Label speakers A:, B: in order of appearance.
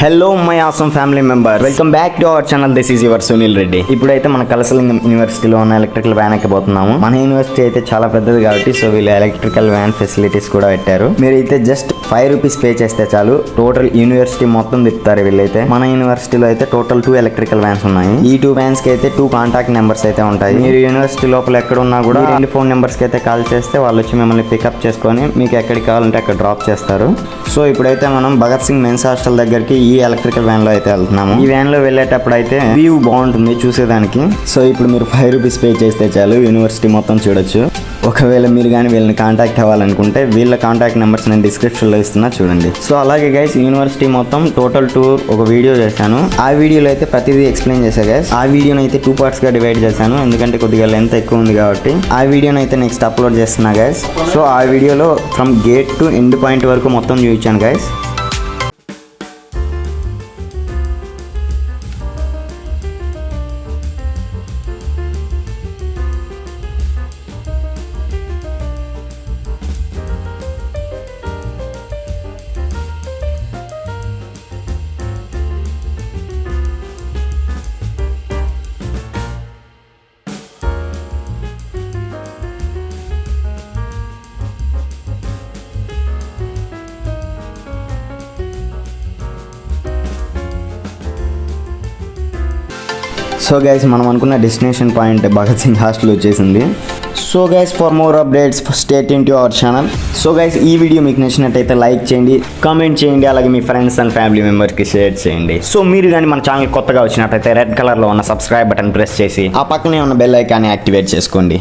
A: Hello my awesome family member, welcome back to our channel. This is your Sunil Reddy. ఇప్పుడైతే మన కలసలింగం యూనివర్సిటీలో ఉన్న electrical van ఎక్కబోతున్నాము. మన యూనివర్సిటీ అయితే చాలా పెద్దది కాబట్టి సో వీళ్ళు ఎలక్ట్రికల్ వ్యాన్ ఫెసిలిటీస్ కూడా పెట్టారు. మీరైతే జస్ట్ ₹5 పే చేస్తే చాలు టోటల్ యూనివర్సిటీ మొత్తం తిప్పుతారు వీళ్ళైతే. మన యూనివర్సిటీలో అయితే టోటల్ 2 ఎలక్ట్రికల్ వ్యాన్స్ ఉన్నాయి. ఈ 2 వ్యాన్స్ కి అయితే 2 కాంటాక్ట్ నెంబర్స్ అయితే ఉంటాయి. మీరు యూనివర్సిటీ లోపల ఎక్కడ ఉన్నా కూడా 2 ఫోన్ నెంబర్స్ కి అయితే కాల్ చేస్తే వాళ్ళు వచ్చి మిమ్మల్ని పికప్ చేసుకొని మీకు ఎక్కడికి కావాలంటే అక్కడ డ్రాప్ చేస్తారు. సో ఇప్పుడైతే మనం భగత్ సింగ్ మెన్స్ హాస్టల్ దగ్గరికి ఈ ఎలక్ట్రికల్ వ్యాన్ లో అయితే వెళ్తున్నాము. ఈ వ్యాన్ లో వెళ్ళేటప్పుడు అయితే వ్యూ బాగుంటుంది చూసేదానికి. సో ఇప్పుడు మీరు ₹5 పే చేస్తే చాలు యూనివర్సిటీ మొత్తం చూడొచ్చు. ఒకవేళ మీరు కానీ వీళ్ళని కాంటాక్ట్ అవ్వాలనుకుంటే వీళ్ళ కాంటాక్ట్ నెంబర్స్ నేను డిస్క్రిప్షన్ లో ఇస్తున్నా చూడండి. సో అలాగే గైస్, యూనివర్సిటీ మొత్తం టోటల్ టూర్ ఒక వీడియో చేశాను. ఆ వీడియోలో అయితే ప్రతిదీ ఎక్స్ప్లెయిన్ చేశా గైస్. ఆ వీడియోని అయితే 2 పార్ట్స్ గా డివైడ్ చేశాను, ఎందుకంటే కొద్దిగా లెంత్ ఎక్కువ ఉంది కాబట్టి. ఆ వీడియోని అయితే నెక్స్ట్ అప్లోడ్ చేస్తున్నా గైస్. సో ఆ వీడియోలో from gate to end point వరకు మొత్తం చూపించాను గైస్. సో గైస్, మనం అనుకున్న destination point Bhagat Singh hostel వచ్చేసింది. So guys, for more updates stay tune to our channel. So guys, ఈ వీడియో మీకు నచ్చినట్టయితే లైక్ చేయండి, కామెంట్ చేయండి, అలాగే మీ ఫ్రెండ్స్ అండ్ ఫ్యామిలీ మెంబర్స్కి షేర్ చేయండి. సో మీరు కానీ మన ఛానల్ కొత్తగా వచ్చినట్టయితే రెడ్ కలర్లో ఉన్న సబ్స్క్రైబ్ బటన్ ప్రెస్ చేసి ఆ పక్కనే ఉన్న బెల్ ఐకాన్ని యాక్టివేట్ చేసుకోండి.